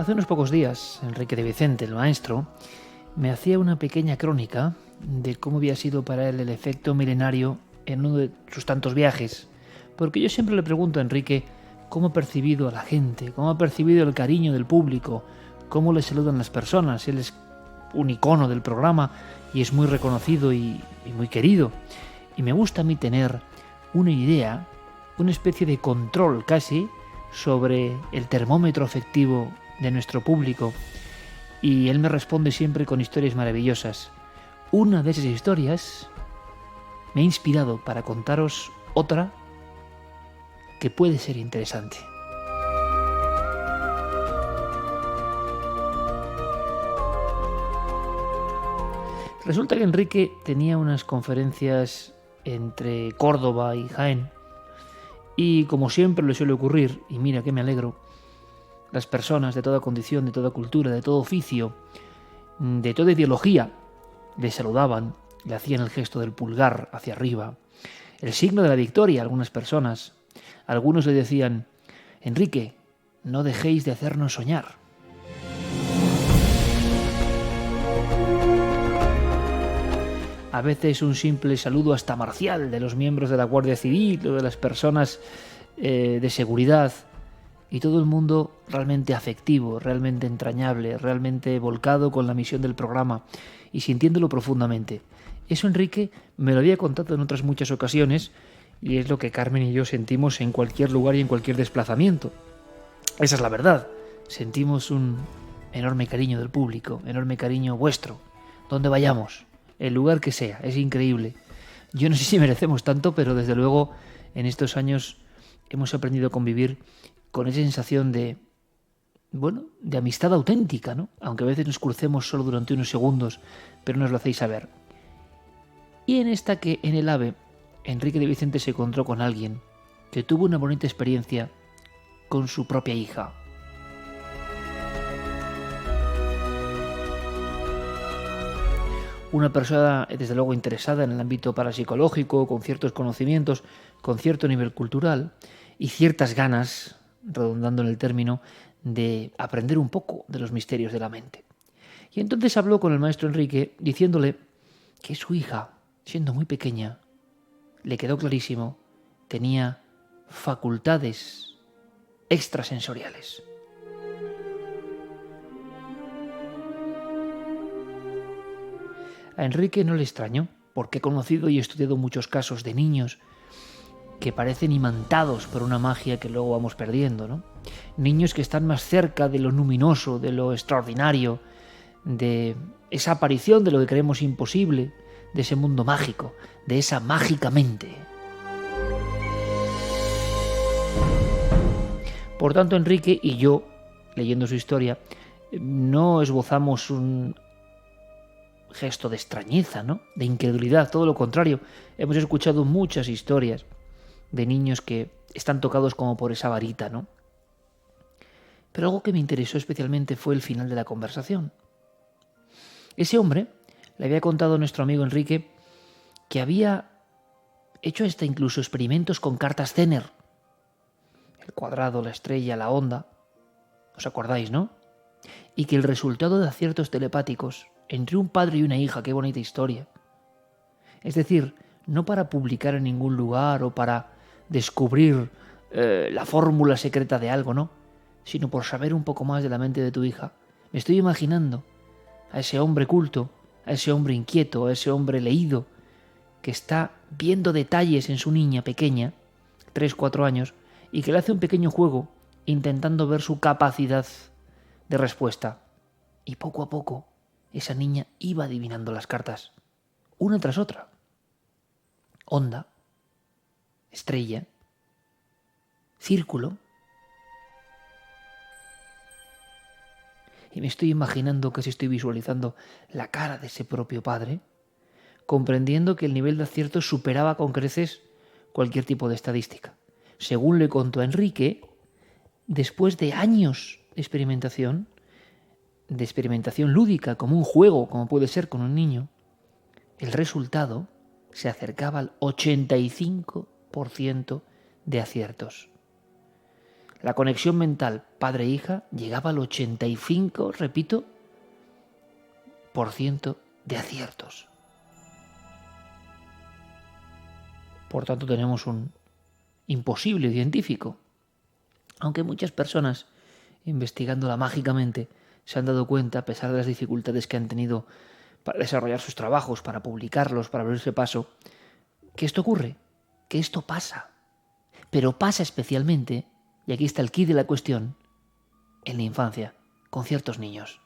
Hace unos pocos días, Enrique de Vicente, el maestro, me hacía una pequeña crónica de cómo había sido para él el efecto milenario en uno de sus tantos viajes. Porque yo siempre le pregunto a Enrique cómo ha percibido a la gente, cómo ha percibido el cariño del público, cómo le saludan las personas. Él es un icono del programa y es muy reconocido y muy querido. Y me gusta a mí tener una idea, una especie de control casi, sobre el termómetro afectivo de nuestro público, y él me responde siempre con historias maravillosas. Una de esas historias me ha inspirado para contaros otra que puede ser interesante. Resulta que Enrique tenía unas conferencias entre Córdoba y Jaén, y como siempre le suele ocurrir, y mira que me alegro, las personas de toda condición, de toda cultura, de todo oficio, de toda ideología, le saludaban, le hacían el gesto del pulgar hacia arriba, el signo de la victoria a algunas personas. Algunos le decían: Enrique, no dejéis de hacernos soñar. A veces un simple saludo hasta marcial de los miembros de la Guardia Civil o de las personas de seguridad, y todo el mundo realmente afectivo, realmente entrañable, realmente volcado con la misión del programa y sintiéndolo profundamente. Eso Enrique me lo había contado en otras muchas ocasiones, y es lo que Carmen y yo sentimos en cualquier lugar y en cualquier desplazamiento. Esa es la verdad. Sentimos un enorme cariño del público, enorme cariño vuestro, donde vayamos, el lugar que sea. Es increíble. Yo no sé si merecemos tanto, pero desde luego en estos años hemos aprendido a convivir con esa sensación de amistad auténtica, ¿no? Aunque a veces nos crucemos solo durante unos segundos, pero nos lo hacéis saber. Y en esta que en el AVE, Enrique de Vicente se encontró con alguien que tuvo una bonita experiencia con su propia hija. Una persona, desde luego, interesada en el ámbito parapsicológico, con ciertos conocimientos, con cierto nivel cultural y ciertas ganas, redundando en el término, de aprender un poco de los misterios de la mente. Y entonces habló con el maestro Enrique diciéndole que su hija, siendo muy pequeña, le quedó clarísimo, tenía facultades extrasensoriales. A Enrique no le extrañó, porque he conocido y he estudiado muchos casos de niños que parecen imantados por una magia que luego vamos perdiendo, ¿no? Niños que están más cerca de lo luminoso, de lo extraordinario, de esa aparición de lo que creemos imposible, de ese mundo mágico, de esa mágica mente. Por tanto, Enrique y yo, leyendo su historia, no esbozamos un gesto de extrañeza, ¿no? De incredulidad, todo lo contrario. Hemos escuchado muchas historias de niños que están tocados como por esa varita, ¿no? Pero algo que me interesó especialmente fue el final de la conversación. Ese hombre le había contado a nuestro amigo Enrique que había hecho hasta incluso experimentos con cartas Zener. El cuadrado, la estrella, la onda. ¿Os acordáis, no? Y que el resultado de aciertos telepáticos entre un padre y una hija, qué bonita historia. Es decir, no para publicar en ningún lugar o para descubrir la fórmula secreta de algo, no, sino por saber un poco más de la mente de tu hija. Me estoy imaginando a ese hombre culto, a ese hombre inquieto, a ese hombre leído, que está viendo detalles en su niña pequeña, 3-4 años, y que le hace un pequeño juego intentando ver su capacidad de respuesta. Y poco a poco esa niña iba adivinando las cartas, una tras otra. Onda, estrella, círculo. Y me estoy imaginando, casi estoy visualizando la cara de ese propio padre, comprendiendo que el nivel de acierto superaba con creces cualquier tipo de estadística. Según le contó a Enrique, después de años de experimentación lúdica, como un juego, como puede ser con un niño, el resultado se acercaba al 85% de aciertos. La conexión mental padre-hija llegaba al 85, repito, por ciento de aciertos. Por tanto, tenemos un imposible científico. Aunque muchas personas, investigándola mágicamente, se han dado cuenta, a pesar de las dificultades que han tenido para desarrollar sus trabajos, para publicarlos, para abrirse paso, que esto ocurre, que esto pasa. Pero pasa especialmente, y aquí está el quid de la cuestión, en la infancia, con ciertos niños.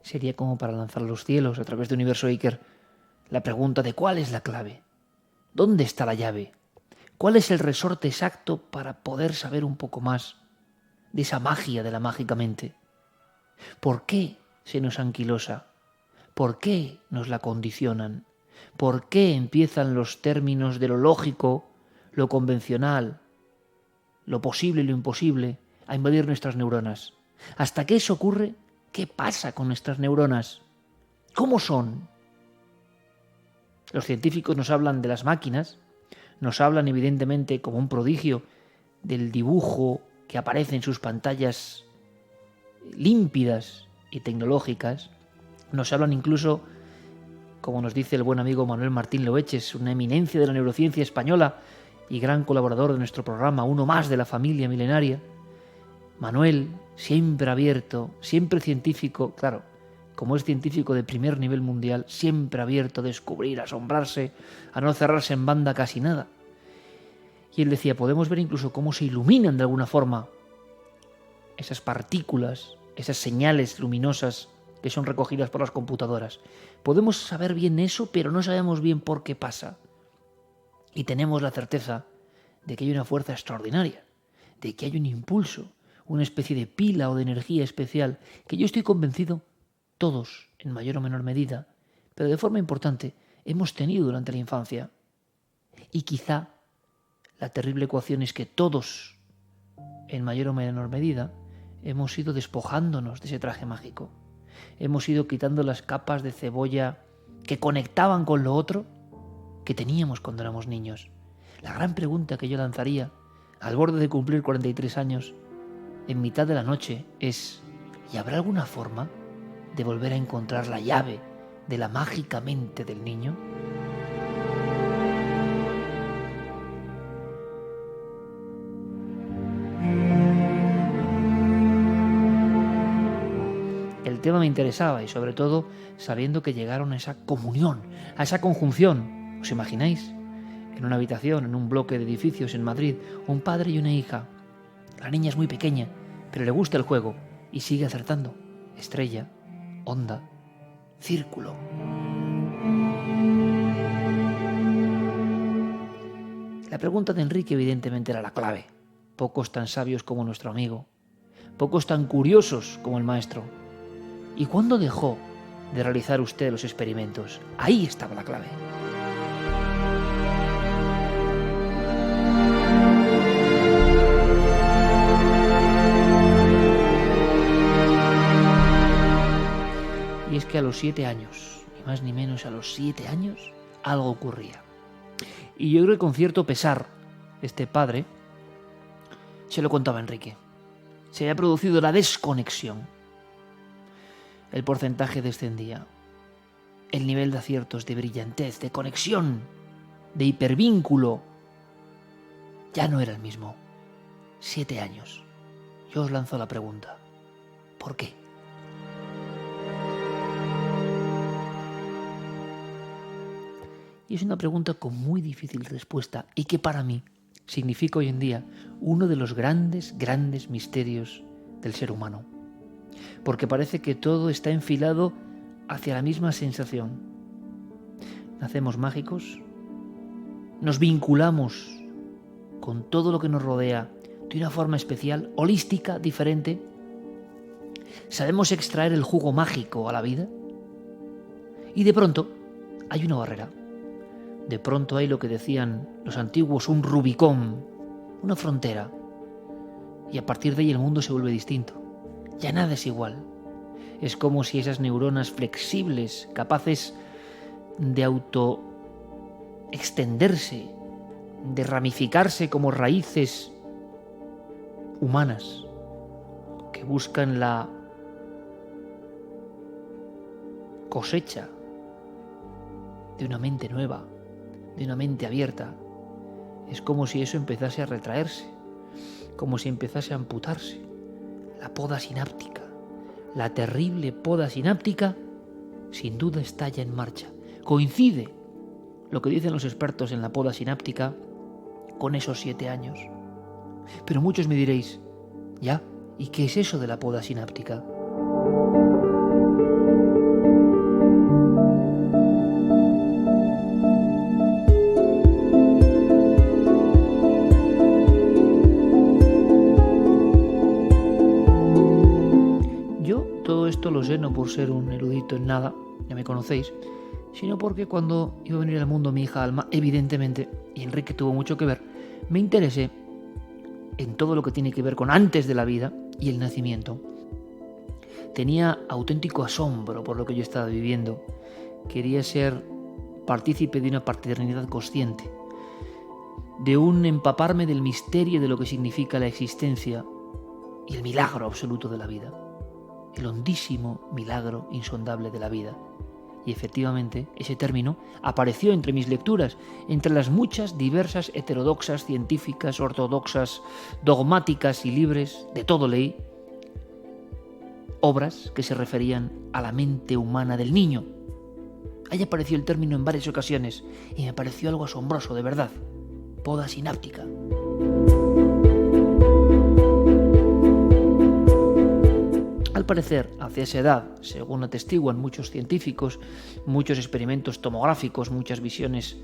Sería como para lanzar a los cielos a través de Universo Iker la pregunta de cuál es la clave, dónde está la llave, cuál es el resorte exacto para poder saber un poco más de esa magia de la mágica mente. ¿Por qué se nos anquilosa? ¿Por qué nos la condicionan? ¿Por qué empiezan los términos de lo lógico, lo convencional, lo posible y lo imposible a invadir nuestras neuronas? Hasta que eso ocurre, ¿qué pasa con nuestras neuronas? ¿Cómo son? Los científicos nos hablan de las máquinas, nos hablan evidentemente como un prodigio del dibujo que aparece en sus pantallas límpidas y tecnológicas. Nos hablan incluso, como nos dice el buen amigo Manuel Martín Loeches, una eminencia de la neurociencia española y gran colaborador de nuestro programa, uno más de la familia milenaria. Manuel, siempre abierto, siempre científico, claro, como es científico de primer nivel mundial, siempre abierto a descubrir, a asombrarse, a no cerrarse en banda casi nada. Y él decía, podemos ver incluso cómo se iluminan de alguna forma esas partículas, esas señales luminosas que son recogidas por las computadoras. Podemos saber bien eso, pero no sabemos bien por qué pasa. Y tenemos la certeza de que hay una fuerza extraordinaria, de que hay un impulso, una especie de pila o de energía especial, que yo estoy convencido, todos, en mayor o menor medida, pero de forma importante, hemos tenido durante la infancia. Y quizá la terrible ecuación es que todos, en mayor o menor medida, hemos ido despojándonos de ese traje mágico. Hemos ido quitando las capas de cebolla que conectaban con lo otro que teníamos cuando éramos niños. La gran pregunta que yo lanzaría, al borde de cumplir 43 años, en mitad de la noche, es: ¿y habrá alguna forma de volver a encontrar la llave de la mágica mente del niño? El tema me interesaba y sobre todo sabiendo que llegaron a esa comunión, a esa conjunción. ¿Os imagináis? En una habitación, en un bloque de edificios en Madrid, un padre y una hija. La niña es muy pequeña, pero le gusta el juego y sigue acertando. Estrella, onda, círculo. La pregunta de Enrique evidentemente era la clave. Pocos tan sabios como nuestro amigo, pocos tan curiosos como el maestro. ¿Y cuándo dejó de realizar usted los experimentos? Ahí estaba la clave. Y es que a los 7 años, ni más ni menos a los 7 años, algo ocurría. Y yo creo que con cierto pesar, este padre se lo contaba a Enrique. Se había producido la desconexión. El porcentaje descendía. El nivel de aciertos, de brillantez, de conexión, de hipervínculo, ya no era el mismo. 7 años. Yo os lanzo la pregunta. ¿Por qué? Y es una pregunta con muy difícil respuesta y que para mí significa hoy en día uno de los grandes misterios del ser humano. Porque parece que todo está enfilado hacia la misma sensación. Nacemos mágicos, nos vinculamos con todo lo que nos rodea de una forma especial, holística, diferente. Sabemos extraer el jugo mágico a la vida y de pronto hay una barrera. De pronto hay lo que decían los antiguos, un Rubicón, una frontera. Y a partir de ahí el mundo se vuelve distinto. Ya nada es igual. Es como si esas neuronas flexibles, capaces de extenderse, de ramificarse como raíces humanas que buscan la cosecha de una mente nueva, de una mente abierta. Es como si eso empezase a retraerse, como si empezase a amputarse. La poda sináptica, la terrible poda sináptica, sin duda está ya en marcha. Coincide lo que dicen los expertos en la poda sináptica con esos 7 años. Pero muchos me diréis, ¿ya? ¿Y qué es eso de la poda sináptica? Yo todo esto lo sé no por ser un erudito en nada, ya me conocéis, sino porque cuando iba a venir al mundo mi hija Alma, evidentemente, y Enrique tuvo mucho que ver, me interesé en todo lo que tiene que ver con antes de la vida y el nacimiento. Tenía auténtico asombro por lo que yo estaba viviendo. Quería ser partícipe de una paternidad consciente, de un empaparme del misterio de lo que significa la existencia y el milagro absoluto de la vida, el hondísimo milagro insondable de la vida. Y efectivamente, ese término apareció entre mis lecturas, entre las muchas diversas heterodoxas, científicas, ortodoxas, dogmáticas y libres, de todo leí, obras que se referían a la mente humana del niño. Ahí apareció el término en varias ocasiones y me pareció algo asombroso, de verdad. Poda sináptica. Al parecer, hacia esa edad, según atestiguan muchos científicos, muchos experimentos tomográficos, muchas visiones,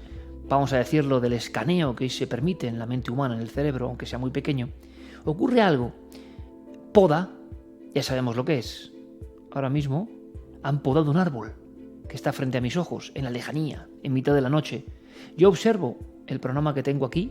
vamos a decirlo, del escaneo que se permite en la mente humana, en el cerebro, aunque sea muy pequeño, ocurre algo. Poda, ya sabemos lo que es. Ahora mismo han podado un árbol que está frente a mis ojos, en la lejanía, en mitad de la noche. Yo observo el panorama que tengo aquí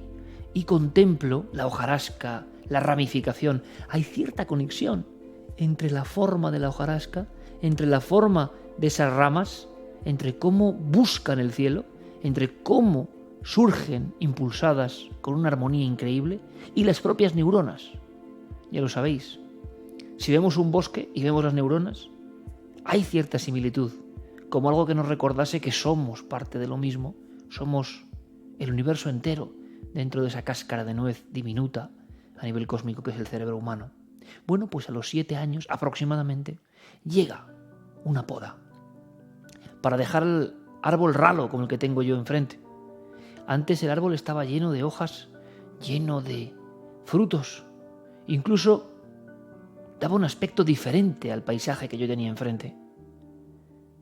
y contemplo la hojarasca, la ramificación. Hay cierta conexión entre la forma de la hojarasca, entre la forma de esas ramas, entre cómo buscan el cielo, entre cómo surgen impulsadas con una armonía increíble, y las propias neuronas. Ya lo sabéis, si vemos un bosque y vemos las neuronas, hay cierta similitud, como algo que nos recordase que somos parte de lo mismo, somos el universo entero dentro de esa cáscara de nuez diminuta a nivel cósmico que es el cerebro humano. Bueno, pues a los 7 años aproximadamente llega una poda para dejar el árbol ralo como el que tengo yo enfrente. Antes el árbol estaba lleno de hojas, lleno de frutos, incluso daba un aspecto diferente al paisaje que yo tenía enfrente.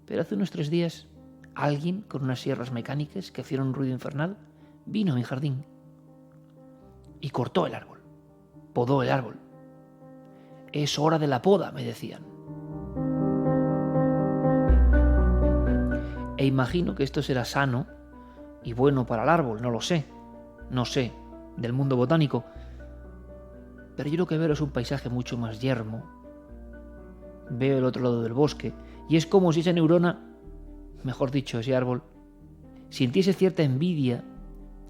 Pero hace unos 3 días alguien con unas sierras mecánicas que hicieron un ruido infernal vino a mi jardín y cortó el árbol, podó el árbol. Es hora de la poda, me decían. E imagino que esto será sano y bueno para el árbol, no lo sé. No sé del mundo botánico. Pero yo lo que veo es un paisaje mucho más yermo. Veo el otro lado del bosque y es como si esa neurona, mejor dicho, ese árbol, sintiese cierta envidia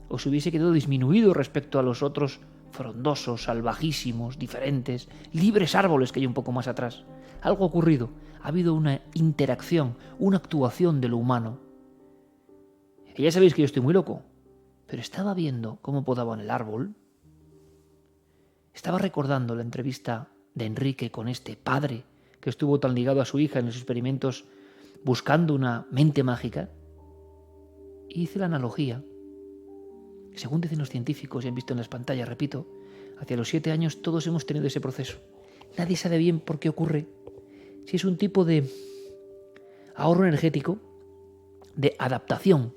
o se hubiese quedado disminuido respecto a los otros frondosos, salvajísimos, diferentes, libres árboles que hay un poco más atrás. Algo ha ocurrido, ha habido una interacción, una actuación de lo humano. Y ya sabéis que yo estoy muy loco, pero estaba viendo cómo podaban el árbol. Estaba recordando la entrevista de Enrique con este padre que estuvo tan ligado a su hija en los experimentos buscando una mente mágica. Y hice la analogía. Según dicen los científicos y han visto en las pantallas, repito, hacia los 7 años todos hemos tenido ese proceso. Nadie sabe bien por qué ocurre. Si es un tipo de ahorro energético, de adaptación,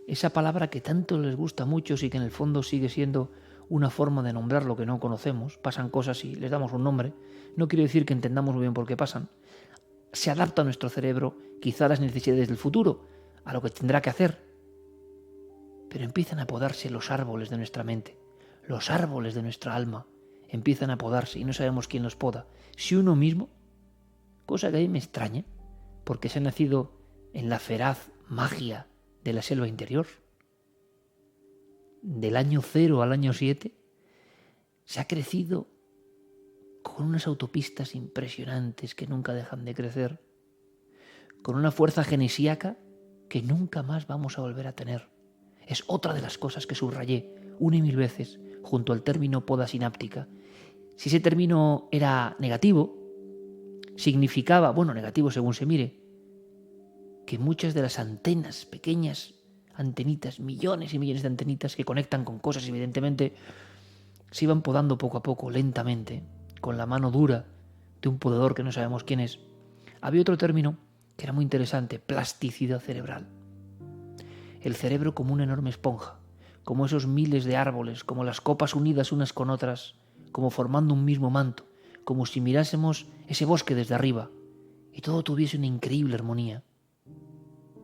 esa palabra que tanto les gusta a muchos y que en el fondo sigue siendo una forma de nombrar lo que no conocemos. Pasan cosas y les damos un nombre. No quiero decir que entendamos muy bien por qué pasan. Se adapta a nuestro cerebro, quizá a las necesidades del futuro, a lo que tendrá que hacer. Pero empiezan a podarse los árboles de nuestra mente, los árboles de nuestra alma, empiezan a podarse y no sabemos quién los poda. Si uno mismo, cosa que a mí me extraña, porque se ha nacido en la feraz magia de la selva interior. del año 0 al año 7, se ha crecido con unas autopistas impresionantes que nunca dejan de crecer, con una fuerza genesíaca que nunca más vamos a volver a tener. Es otra de las cosas que subrayé una y mil veces junto al término poda sináptica. Si ese término era negativo, significaba, negativo según se mire, que muchas de las antenas, pequeñas antenitas, millones y millones de antenitas que conectan con cosas, evidentemente, se iban podando poco a poco, lentamente, con la mano dura de un podador que no sabemos quién es. Había otro término que era muy interesante: plasticidad cerebral. El cerebro como una enorme esponja, como esos miles de árboles, como las copas unidas unas con otras, como formando un mismo manto, como si mirásemos ese bosque desde arriba y todo tuviese una increíble armonía.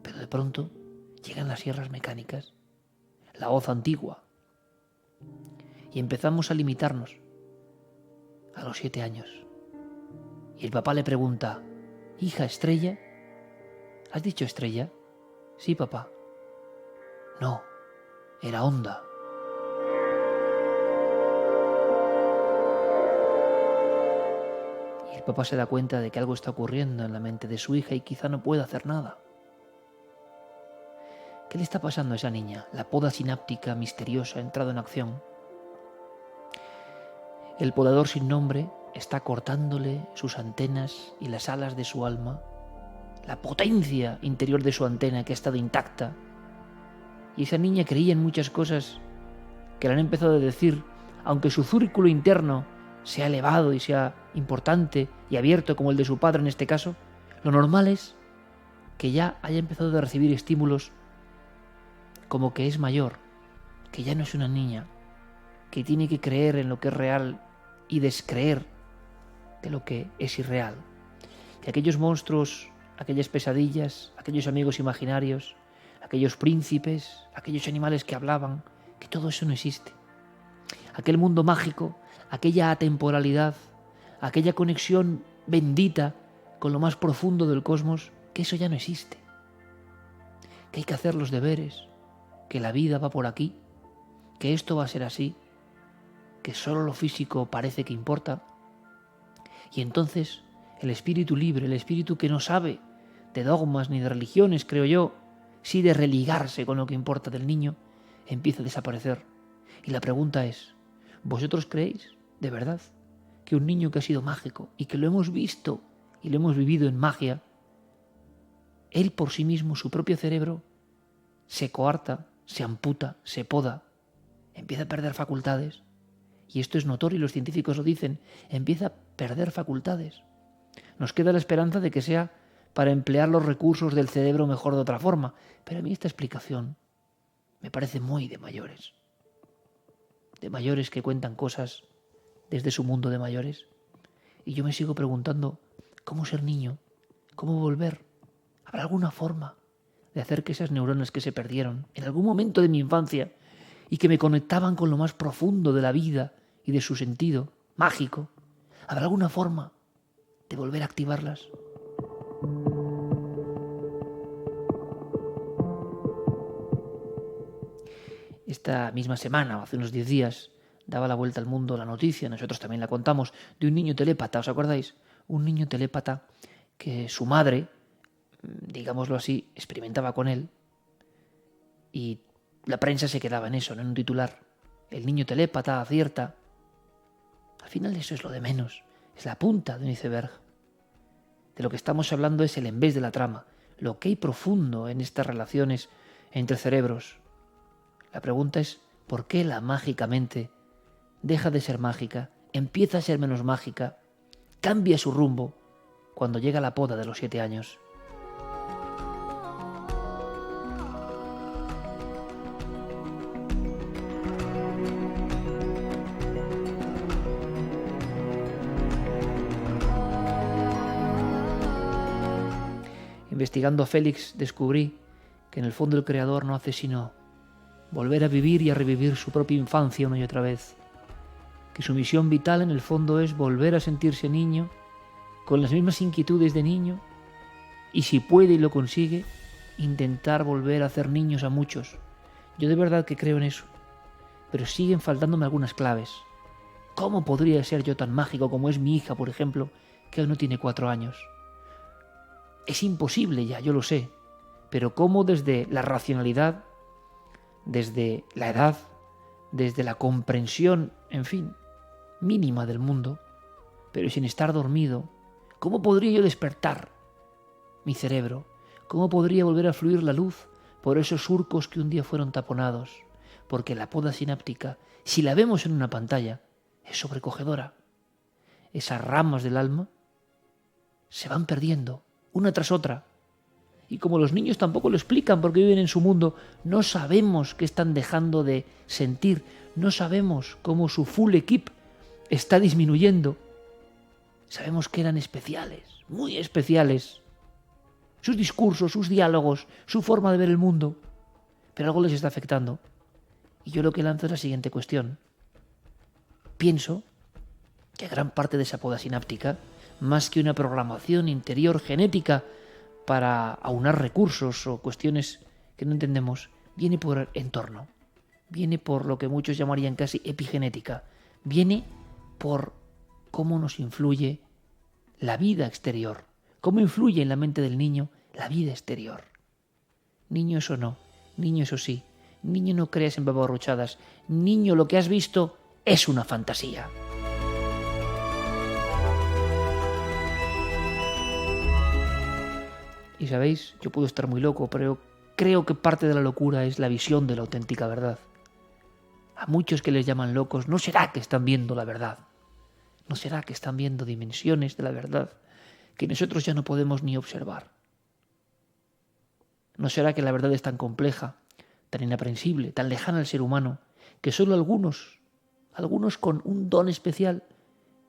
Pero de pronto llegan las sierras mecánicas, la hoz antigua, y empezamos a limitarnos a los 7 años. Y el papá le pregunta: hija, Estrella, ¿has dicho Estrella? Sí, papá. No, era Onda. Y el papá se da cuenta de que algo está ocurriendo en la mente de su hija y quizá no pueda hacer nada. ¿Qué le está pasando a esa niña? La poda sináptica misteriosa ha entrado en acción. El podador sin nombre está cortándole sus antenas y las alas de su alma, la potencia interior de su antena que ha estado intacta. Y esa niña creía en muchas cosas que le han empezado a decir, aunque su círculo interno sea elevado y sea importante y abierto como el de su padre en este caso, lo normal es que ya haya empezado a recibir estímulos como que es mayor, que ya no es una niña, que tiene que creer en lo que es real y descreer de lo que es irreal. Que aquellos monstruos, aquellas pesadillas, aquellos amigos imaginarios, aquellos príncipes, aquellos animales que hablaban, que todo eso no existe. Aquel mundo mágico, aquella atemporalidad, aquella conexión bendita con lo más profundo del cosmos, que eso ya no existe. Que hay que hacer los deberes, que la vida va por aquí, que esto va a ser así, que solo lo físico parece que importa. Y entonces el espíritu libre, el espíritu que no sabe de dogmas ni de religiones, creo yo, sí de religarse con lo que importa del niño, empieza a desaparecer. Y la pregunta es: ¿vosotros creéis, de verdad, que un niño que ha sido mágico y que lo hemos visto y lo hemos vivido en magia, él por sí mismo, su propio cerebro, se coarta, se amputa, se poda, empieza a perder facultades? Y esto es notorio y los científicos lo dicen: empieza a perder facultades. Nos queda la esperanza de que sea para emplear los recursos del cerebro mejor de otra forma, pero a mí esta explicación me parece muy de mayores que cuentan cosas desde su mundo de mayores. Y yo me sigo preguntando: ¿cómo ser niño? ¿Cómo volver? ¿Habrá alguna forma de hacer que esas neuronas que se perdieron en algún momento de mi infancia y que me conectaban con lo más profundo de la vida y de su sentido mágico, habrá alguna forma de volver a activarlas? Esta misma semana, o hace unos 10 días, daba la vuelta al mundo la noticia, nosotros también la contamos, de un niño telépata, ¿os acordáis? Un niño telépata que su madre, digámoslo así, experimentaba con él y la prensa se quedaba en eso, ¿no? En un titular: el niño telépata acierta. Al final eso es lo de menos, es la punta de un iceberg. De lo que estamos hablando es el en vez de la trama, lo que hay profundo en estas relaciones entre cerebros. La pregunta es: ¿por qué la mágicamente deja de ser mágica, empieza a ser menos mágica, cambia su rumbo cuando llega la poda de los 7 años? Investigando a Félix descubrí que en el fondo el creador no hace sino volver a vivir y a revivir su propia infancia una y otra vez. Que su misión vital en el fondo es volver a sentirse niño, con las mismas inquietudes de niño, y si puede y lo consigue, intentar volver a hacer niños a muchos. Yo de verdad que creo en eso. pero siguen faltándome algunas claves. ¿Cómo podría ser yo tan mágico como es mi hija, por ejemplo, que aún no tiene 4 años? Es imposible ya, yo lo sé, pero ¿cómo desde la racionalidad, desde la edad, desde la comprensión, en fin, mínima del mundo, pero sin estar dormido, cómo podría yo despertar mi cerebro? ¿Cómo podría volver a fluir la luz por esos surcos que un día fueron taponados? Porque la poda sináptica, si la vemos en una pantalla, es sobrecogedora. Esas ramas del alma se van perdiendo, una tras otra. Y como los niños tampoco lo explican porque viven en su mundo, no sabemos qué están dejando de sentir, no sabemos cómo su full equip está disminuyendo. Sabemos que eran especiales, muy especiales. Sus discursos, sus diálogos, su forma de ver el mundo. Pero algo les está afectando. Y yo lo que lanzo es la siguiente cuestión. Pienso que gran parte de esa poda sináptica, más que una programación interior genética para aunar recursos o cuestiones que no entendemos, viene por el entorno. Viene por lo que muchos llamarían casi epigenética. Viene por cómo nos influye la vida exterior. Cómo influye en la mente del niño la vida exterior. Niño eso no, niño eso sí. Niño no creas en babarruchadas. Niño lo que has visto es una fantasía. Y sabéis, yo puedo estar muy loco, pero creo que parte de la locura es la visión de la auténtica verdad. A muchos que les llaman locos, ¿no será que están viendo la verdad? ¿No será que están viendo dimensiones de la verdad que nosotros ya no podemos ni observar? ¿No será que la verdad es tan compleja, tan inaprensible, tan lejana al ser humano, que solo algunos con un don especial,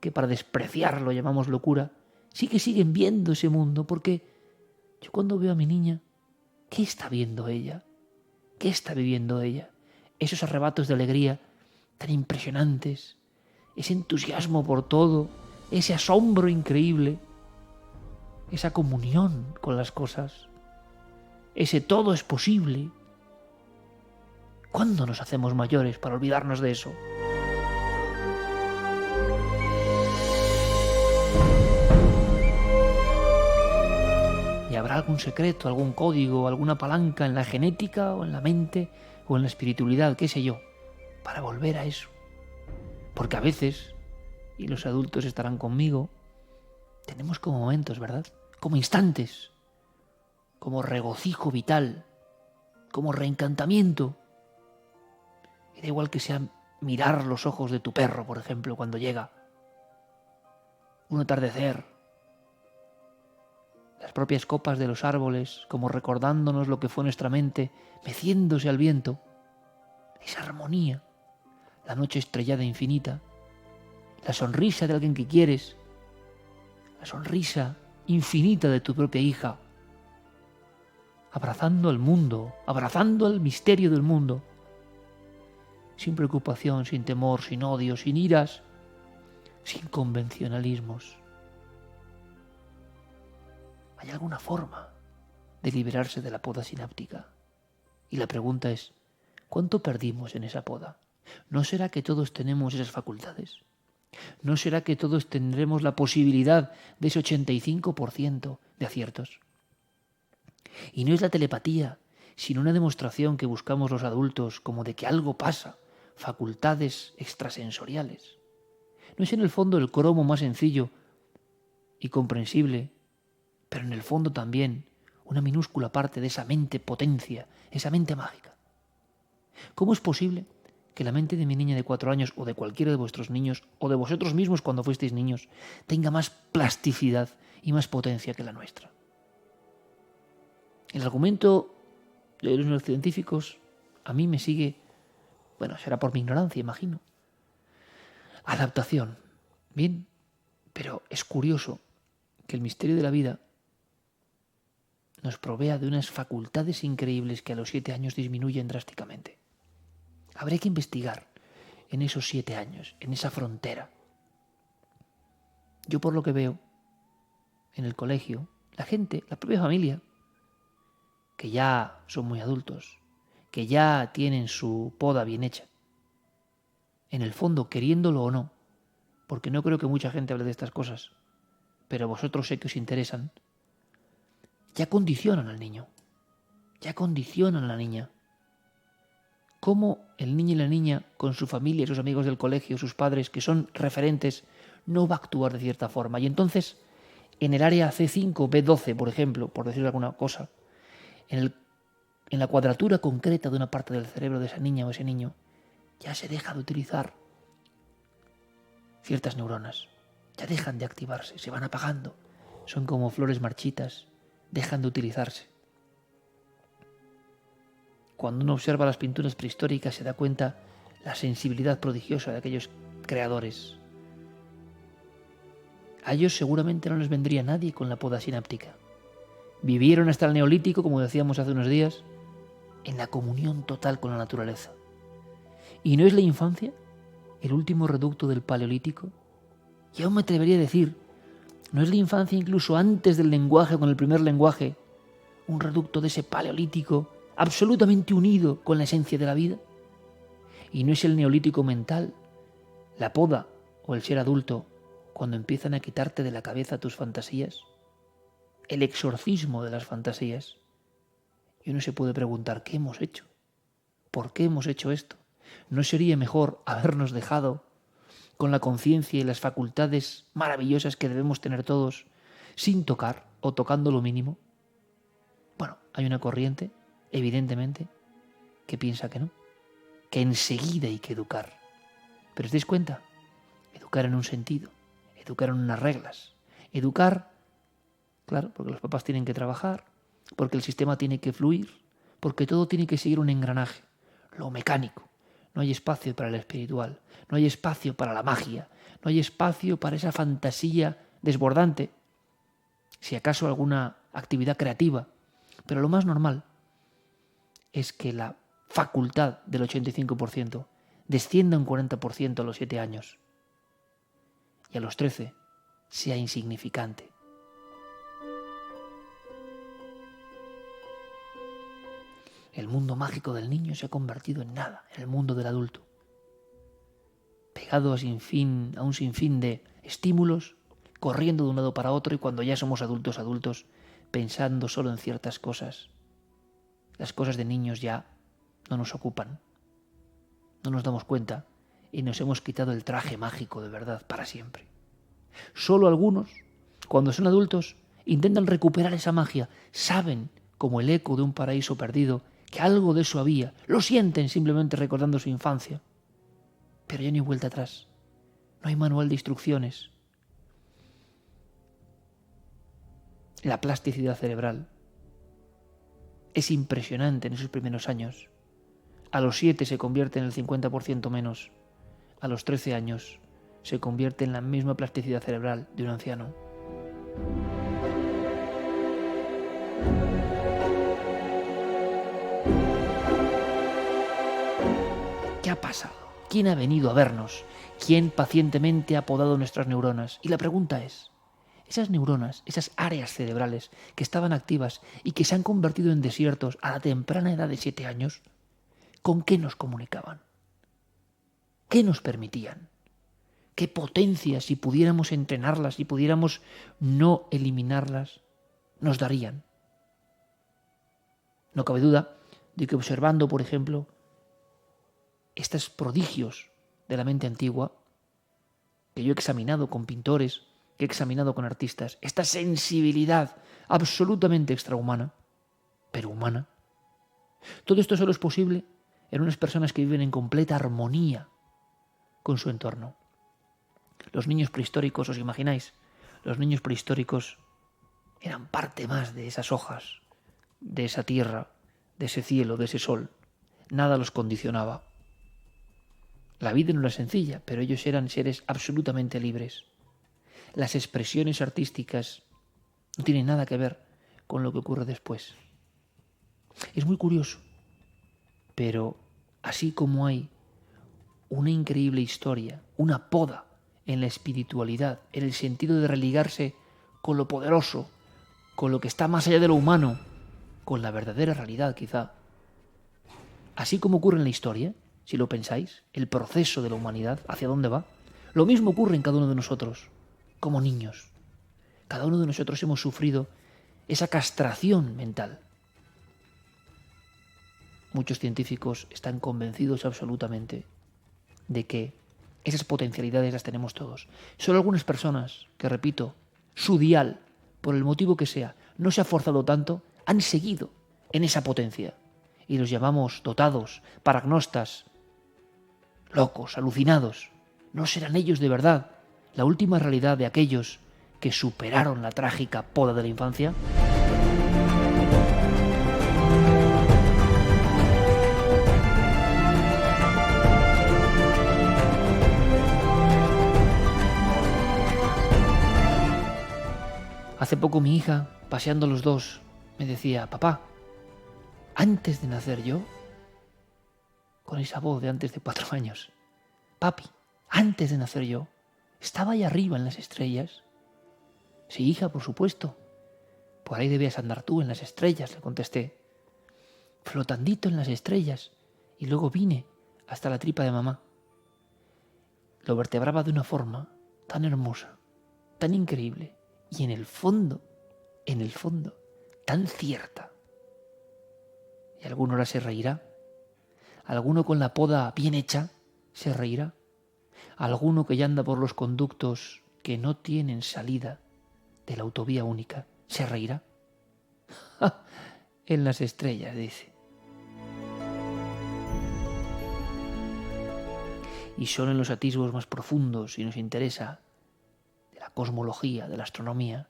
que para despreciarlo llamamos locura, sí que siguen viendo ese mundo? Porque yo cuando veo a mi niña, ¿qué está viendo ella? ¿Qué está viviendo ella? Esos arrebatos de alegría tan impresionantes, ese entusiasmo por todo, ese asombro increíble, esa comunión con las cosas, ese todo es posible. ¿Cuándo nos hacemos mayores para olvidarnos de eso? ¿Y habrá algún secreto, algún código, alguna palanca en la genética o en la mente o en la espiritualidad, qué sé yo, para volver a eso? Porque a veces, y los adultos estarán conmigo, tenemos como momentos, ¿verdad? Como instantes, como regocijo vital, como reencantamiento. Y da igual que sea mirar los ojos de tu perro, por ejemplo, cuando llega. Un atardecer. Las propias copas de los árboles, como recordándonos lo que fue nuestra mente, meciéndose al viento. Esa armonía. La noche estrellada infinita. La sonrisa de alguien que quieres. La sonrisa infinita de tu propia hija. Abrazando al mundo, abrazando al misterio del mundo. Sin preocupación, sin temor, sin odio, sin iras, sin convencionalismos. ¿Hay alguna forma de liberarse de la poda sináptica? Y la pregunta es, ¿cuánto perdimos en esa poda? ¿No será que todos tenemos esas facultades? ¿No será que todos tendremos la posibilidad de ese 85% de aciertos? Y no es la telepatía, sino una demostración que buscamos los adultos como de que algo pasa, facultades extrasensoriales. ¿No es en el fondo el cromo más sencillo y comprensible, pero en el fondo también una minúscula parte de esa mente potencia, esa mente mágica? ¿Cómo es posible que la mente de mi niña de 4 años o de cualquiera de vuestros niños o de vosotros mismos cuando fuisteis niños tenga más plasticidad y más potencia que la nuestra? El argumento de los neurocientíficos a mí me sigue, bueno, será por mi ignorancia, imagino. Adaptación. Bien, pero es curioso que el misterio de la vida nos provea de unas facultades increíbles que a los 7 años disminuyen drásticamente. Habría que investigar en esos 7 años, en esa frontera. Yo por lo que veo en el colegio, la gente, la propia familia, que ya son muy adultos, que ya tienen su poda bien hecha, en el fondo, queriéndolo o no, porque no creo que mucha gente hable de estas cosas, pero a vosotros sé que os interesan, ya condicionan al niño, ya condicionan a la niña. Cómo el niño y la niña, con su familia, sus amigos del colegio, sus padres, que son referentes, no va a actuar de cierta forma. Y entonces, en el área C5, B12, por ejemplo, por decir alguna cosa, en la cuadratura concreta de una parte del cerebro de esa niña o ese niño, ya se deja de utilizar ciertas neuronas. Ya dejan de activarse, se van apagando. Son como flores marchitas, dejan de utilizarse. Cuando uno observa las pinturas prehistóricas se da cuenta la sensibilidad prodigiosa de aquellos creadores. A ellos seguramente no les vendría nadie con la poda sináptica. Vivieron hasta el Neolítico, como decíamos hace unos días, en la comunión total con la naturaleza. ¿Y no es la infancia el último reducto del Paleolítico? Y aún me atrevería a decir, ¿no es la infancia incluso antes del lenguaje, con el primer lenguaje, un reducto de ese Paleolítico absolutamente unido con la esencia de la vida? ¿Y no es el Neolítico mental, la poda o el ser adulto, cuando empiezan a quitarte de la cabeza tus fantasías? El exorcismo de las fantasías. Y uno se puede preguntar, ¿qué hemos hecho? ¿Por qué hemos hecho esto? ¿No sería mejor habernos dejado con la conciencia y las facultades maravillosas que debemos tener todos, sin tocar o tocando lo mínimo? Bueno, hay una corriente, evidentemente, que piensa que no, que enseguida hay que educar. Pero ¿os dais cuenta? Educar en un sentido, educar en unas reglas, educar, claro, porque los papás tienen que trabajar, porque el sistema tiene que fluir, porque todo tiene que seguir un engranaje, lo mecánico. No hay espacio para el espiritual, no hay espacio para la magia, no hay espacio para esa fantasía desbordante, si acaso alguna actividad creativa. Pero lo más normal es que la facultad del 85% descienda un 40% a los 7 años y a los 13 sea insignificante. El mundo mágico del niño se ha convertido en nada, en el mundo del adulto. Pegado a un sinfín de estímulos, corriendo de un lado para otro, y cuando ya somos adultos, pensando solo en ciertas cosas. Las cosas de niños ya no nos ocupan. No nos damos cuenta y nos hemos quitado el traje mágico de verdad para siempre. Solo algunos, cuando son adultos, intentan recuperar esa magia. Saben, como el eco de un paraíso perdido, que algo de eso había. Lo sienten simplemente recordando su infancia. Pero ya no hay vuelta atrás. No hay manual de instrucciones. La plasticidad cerebral es impresionante en esos primeros años. A los 7 se convierte en el 50% menos. A los 13 años se convierte en la misma plasticidad cerebral de un anciano. ¿Qué ha pasado? ¿Quién ha venido a vernos? ¿Quién pacientemente ha podado nuestras neuronas? Y la pregunta es, esas neuronas, esas áreas cerebrales que estaban activas y que se han convertido en desiertos a la temprana edad de 7 años, ¿con qué nos comunicaban? ¿Qué nos permitían? ¿Qué potencia, si pudiéramos entrenarlas, si pudiéramos no eliminarlas, nos darían? No cabe duda de que observando, por ejemplo, estos prodigios de la mente antigua, que yo he examinado con pintores, que he examinado con artistas, esta sensibilidad absolutamente extrahumana, pero humana, todo esto solo es posible en unas personas que viven en completa armonía con su entorno. Los niños prehistóricos, ¿os imagináis? Los niños prehistóricos eran parte más de esas hojas, de esa tierra, de ese cielo, de ese sol. Nada los condicionaba. La vida no era sencilla, pero ellos eran seres absolutamente libres. Las expresiones artísticas no tienen nada que ver con lo que ocurre después. Es muy curioso, pero así como hay una increíble historia, una poda en la espiritualidad, en el sentido de religarse con lo poderoso, con lo que está más allá de lo humano, con la verdadera realidad quizá. Así como ocurre en la historia, si lo pensáis, el proceso de la humanidad, hacia dónde va. Lo mismo ocurre en cada uno de nosotros, como niños. Cada uno de nosotros hemos sufrido esa castración mental. Muchos científicos están convencidos absolutamente de que esas potencialidades las tenemos todos. Solo algunas personas, que repito, su dial, por el motivo que sea, no se ha forzado tanto, han seguido en esa potencia. Y los llamamos dotados, paragnostas, locos, alucinados. ¿No serán ellos de verdad la última realidad de aquellos que superaron la trágica poda de la infancia? Hace poco mi hija, paseando los dos, me decía: papá, antes de nacer yo, con esa voz de antes de 4 años, papi, antes de nacer yo, estaba ahí arriba en las estrellas. Sí, hija, por supuesto. Por ahí debías andar tú en las estrellas, le contesté. Flotandito en las estrellas. Y luego vine hasta la tripa de mamá. Lo vertebraba de una forma tan hermosa, tan increíble. Y en el fondo, tan cierta. Y alguno ahora se reirá. Alguno con la poda bien hecha se reirá. Alguno que ya anda por los conductos que no tienen salida de la autovía única se reirá. ¡Ja! En las estrellas, dice. Y son en los atisbos más profundos, si nos interesa, de la cosmología, de la astronomía,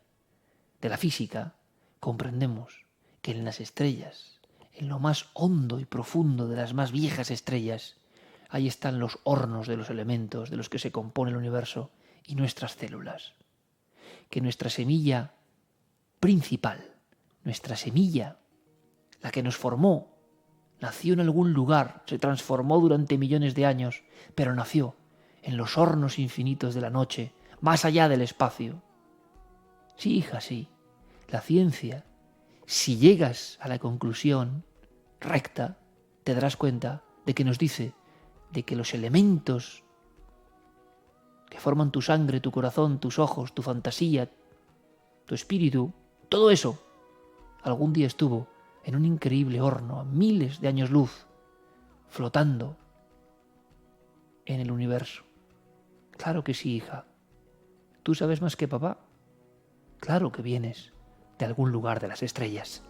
de la física, comprendemos que en las estrellas, en lo más hondo y profundo de las más viejas estrellas, ahí están los hornos de los elementos de los que se compone el universo y nuestras células. Que nuestra semilla principal, nuestra semilla, la que nos formó, nació en algún lugar, se transformó durante millones de años, pero nació en los hornos infinitos de la noche, más allá del espacio. Sí, hija, sí. La ciencia, si llegas a la conclusión recta, te darás cuenta de que nos dice de que los elementos que forman tu sangre, tu corazón, tus ojos, tu fantasía, tu espíritu, todo eso, algún día estuvo en un increíble horno a miles de años luz, flotando en el universo. Claro que sí, hija. ¿Tú sabes más que papá? Claro que vienes de algún lugar de las estrellas.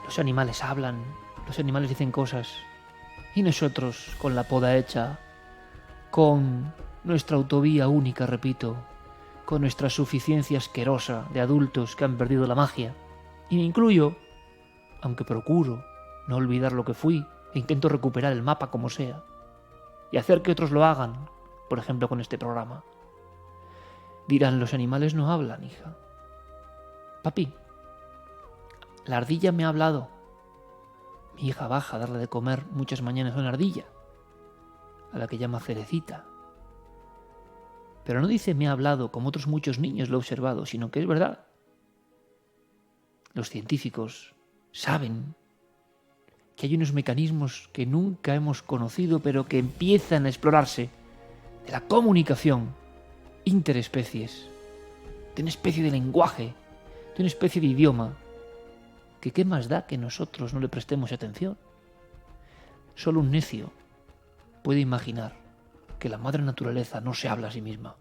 Los animales hablan, los animales dicen cosas, y nosotros, con la poda hecha, con nuestra autovía única, repito, con nuestra suficiencia asquerosa de adultos que han perdido la magia, y me incluyo, aunque procuro no olvidar lo que fui e intento recuperar el mapa como sea, y hacer que otros lo hagan, por ejemplo con este programa. Dirán: los animales no hablan, hija. Papi, la ardilla me ha hablado. Mi hija baja a darle de comer muchas mañanas a una ardilla, a la que llama Cerecita. Pero no dice me ha hablado como otros muchos niños lo he observado, sino que es verdad. Los científicos saben que hay unos mecanismos que nunca hemos conocido, pero que empiezan a explorarse, de la comunicación interespecies, de una especie de lenguaje, de una especie de idioma, que qué más da que nosotros no le prestemos atención. Solo un necio puede imaginar que la madre naturaleza no se habla a sí misma.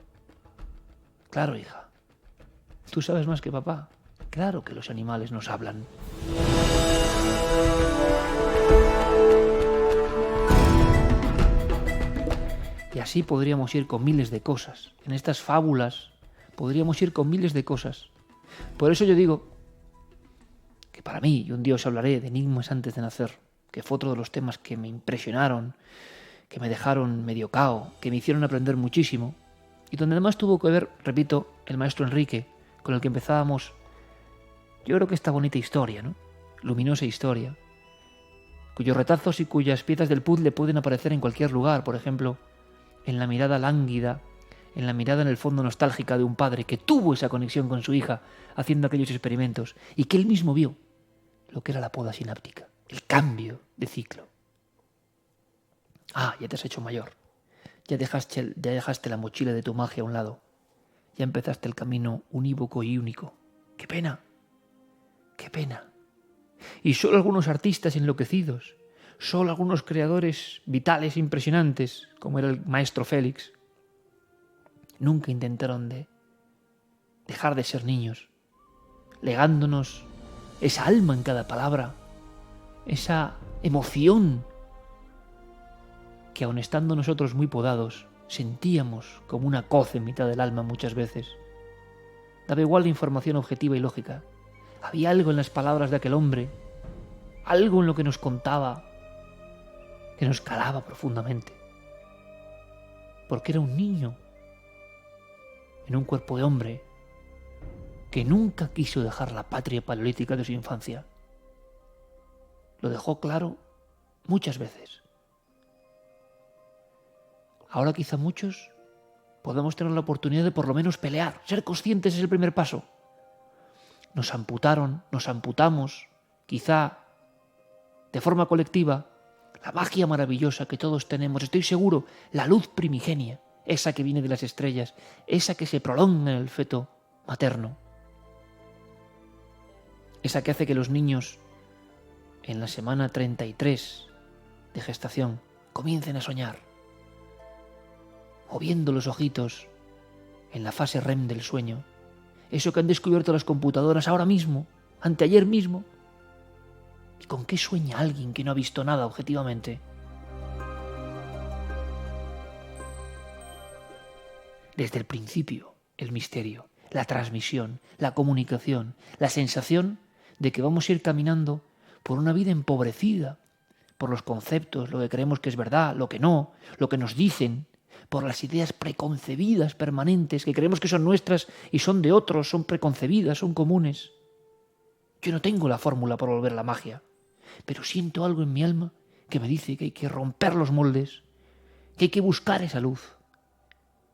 Claro, hija, tú sabes más que papá. Claro que los animales nos hablan. Y así podríamos ir con miles de cosas. En estas fábulas podríamos ir con miles de cosas. Por eso yo digo que para mí, y un día os hablaré de Enigmas antes de nacer, que fue otro de los temas que me impresionaron, que me dejaron medio cao, que me hicieron aprender muchísimo, y donde además tuvo que ver, repito, el maestro Enrique, con el que empezábamos, yo creo que esta bonita historia, ¿no? Luminosa historia, cuyos retazos y cuyas piezas del puzzle pueden aparecer en cualquier lugar. Por ejemplo, en la mirada lánguida, en la mirada en el fondo nostálgica de un padre que tuvo esa conexión con su hija haciendo aquellos experimentos y que él mismo vio lo que era la poda sináptica, el cambio de ciclo. Ah, ya te has hecho mayor, ya dejaste la mochila de tu magia a un lado, ya empezaste el camino unívoco y único. ¡Qué pena! ¡Qué pena! Y solo algunos artistas enloquecidos, solo algunos creadores vitales impresionantes, como era el maestro Félix, nunca intentaron de dejar de ser niños, legándonos esa alma en cada palabra, esa emoción que aun estando nosotros muy podados, sentíamos como una coz en mitad del alma muchas veces. Daba igual la información objetiva y lógica. Había algo en las palabras de aquel hombre, algo en lo que nos contaba, que nos calaba profundamente. Porque era un niño en un cuerpo de hombre que nunca quiso dejar la patria paleolítica de su infancia. Lo dejó claro muchas veces. Ahora quizá muchos podemos tener la oportunidad de por lo menos pelear. Ser conscientes es el primer paso. Nos amputaron, nos amputamos, quizá de forma colectiva, la magia maravillosa que todos tenemos. Estoy seguro, la luz primigenia, esa que viene de las estrellas, esa que se prolonga en el feto materno, esa que hace que los niños en la semana 33 de gestación comiencen a soñar, moviendo los ojitos en la fase REM del sueño. Eso que han descubierto las computadoras ahora mismo, anteayer mismo. ¿Y con qué sueña alguien que no ha visto nada objetivamente? Desde el principio, el misterio, la transmisión, la comunicación, la sensación de que vamos a ir caminando por una vida empobrecida, por los conceptos, lo que creemos que es verdad, lo que no, lo que nos dicen, por las ideas preconcebidas permanentes que creemos que son nuestras y son de otros, son preconcebidas, son comunes. Yo no tengo la fórmula para volver a la magia, pero siento algo en mi alma que me dice que hay que romper los moldes, que hay que buscar esa luz.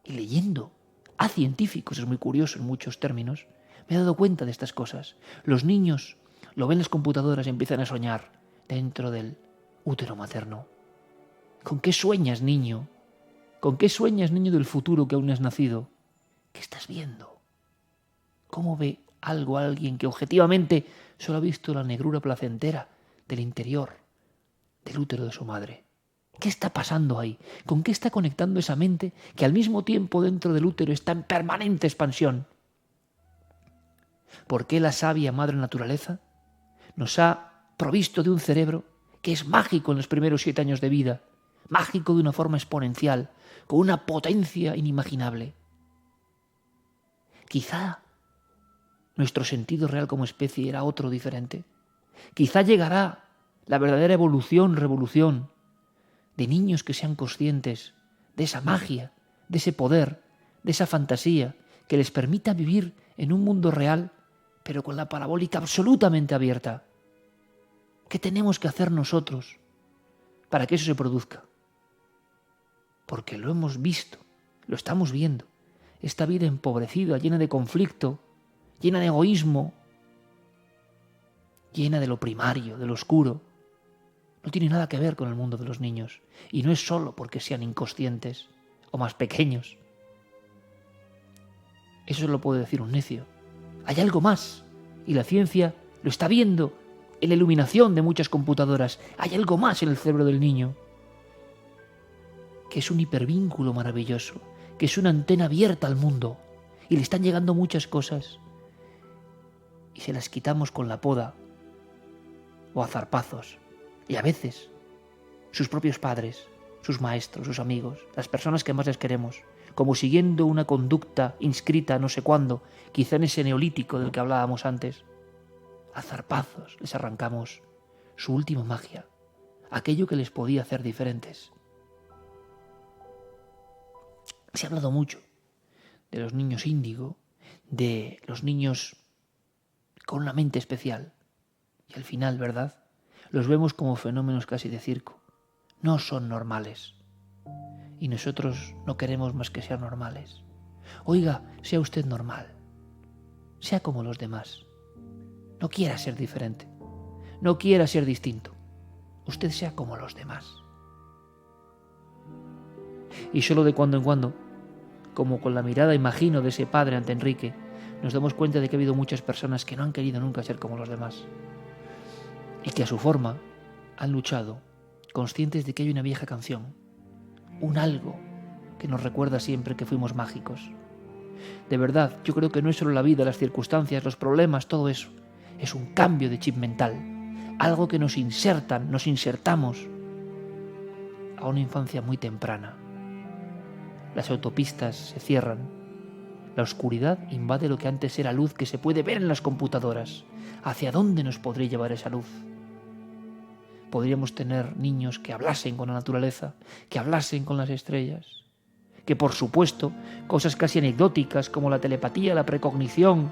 Y leyendo a científicos, es muy curioso en muchos términos, me he dado cuenta de estas cosas. Los niños lo ven en las computadoras y empiezan a soñar dentro del útero materno. ¿Con qué sueñas, niño? ¿Con qué sueñas, niño del futuro que aún no has nacido? ¿Qué estás viendo? ¿Cómo ve algo alguien que objetivamente solo ha visto la negrura placentera del interior del útero de su madre? ¿Qué está pasando ahí? ¿Con qué está conectando esa mente que al mismo tiempo dentro del útero está en permanente expansión? ¿Por qué la sabia madre naturaleza nos ha provisto de un cerebro que es mágico en los primeros 7 años de vida? Mágico de una forma exponencial, con una potencia inimaginable. Quizá nuestro sentido real como especie era otro diferente. Quizá llegará la verdadera revolución de niños que sean conscientes de esa magia, de ese poder, de esa fantasía que les permita vivir en un mundo real, pero con la parabólica absolutamente abierta. ¿Qué tenemos que hacer nosotros para que eso se produzca? Porque lo hemos visto, lo estamos viendo. Esta vida empobrecida, llena de conflicto, llena de egoísmo, llena de lo primario, de lo oscuro, no tiene nada que ver con el mundo de los niños. Y no es solo porque sean inconscientes o más pequeños. Eso lo puede decir un necio. Hay algo más, y la ciencia lo está viendo en la iluminación de muchas computadoras. Hay algo más en el cerebro del niño, que es un hipervínculo maravilloso, que es una antena abierta al mundo, y le están llegando muchas cosas, y se las quitamos con la poda, o a zarpazos, y a veces sus propios padres, sus maestros, sus amigos, las personas que más les queremos, como siguiendo una conducta inscrita no sé cuándo, quizá en ese neolítico del que hablábamos antes, a zarpazos les arrancamos su última magia, aquello que les podía hacer diferentes. Se ha hablado mucho de los niños índigo, de los niños con una mente especial. Y al final, ¿verdad? Los vemos como fenómenos casi de circo. No son normales. y nosotros no queremos más que ser normales. Oiga, sea usted normal, sea como los demás. No quiera ser diferente, no quiera ser distinto. Usted sea como los demás. Y solo de cuando en cuando, como con la mirada imagino de ese padre ante Enrique, nos damos cuenta de que ha habido muchas personas que no han querido nunca ser como los demás y que a su forma han luchado, conscientes de que hay una vieja canción, un algo que nos recuerda siempre que fuimos mágicos. De verdad, yo creo que no es solo la vida, las circunstancias, los problemas, todo eso. Es un cambio de chip mental, algo que nos insertamos a una infancia muy temprana. Las autopistas se cierran, la oscuridad invade lo que antes era luz que se puede ver en las computadoras. ¿Hacia dónde nos podría llevar esa luz? Podríamos tener niños que hablasen con la naturaleza, que hablasen con las estrellas, que por supuesto cosas casi anecdóticas como la telepatía, la precognición,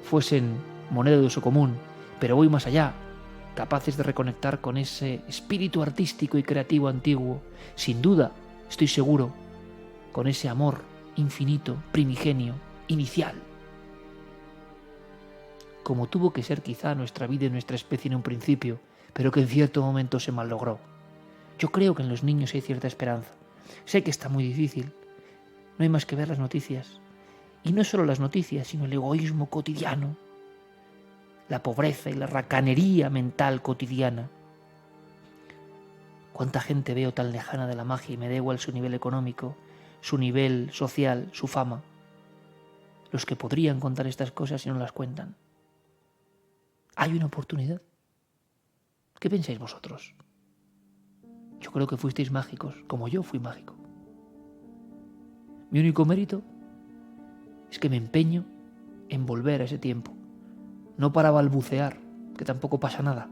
fuesen moneda de uso común, pero voy más allá, capaces de reconectar con ese espíritu artístico y creativo antiguo, sin duda, estoy seguro, con ese amor infinito, primigenio, inicial, como tuvo que ser quizá nuestra vida y nuestra especie en un principio, pero que en cierto momento se malogró. Yo creo que en los niños hay cierta esperanza. Sé que está muy difícil, no hay más que ver las noticias, y no solo las noticias, sino el egoísmo cotidiano, la pobreza y la racanería mental cotidiana. ¿Cuánta gente veo tan lejana de la magia y me da igual su nivel económico, su nivel social, su fama? Los que podrían contar estas cosas y no las cuentan. Hay una oportunidad. ¿Qué pensáis vosotros? Yo creo que fuisteis mágicos, como yo fui mágico. Mi único mérito es que me empeño en volver a ese tiempo. No para balbucear, que tampoco pasa nada,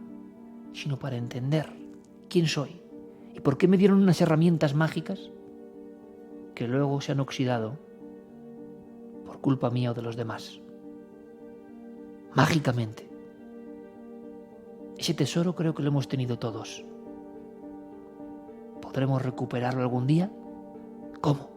sino para entender quién soy y por qué me dieron unas herramientas mágicas que luego se han oxidado por culpa mía o de los demás. Mágicamente. Ese tesoro creo que lo hemos tenido todos. ¿Podremos recuperarlo algún día? ¿Cómo?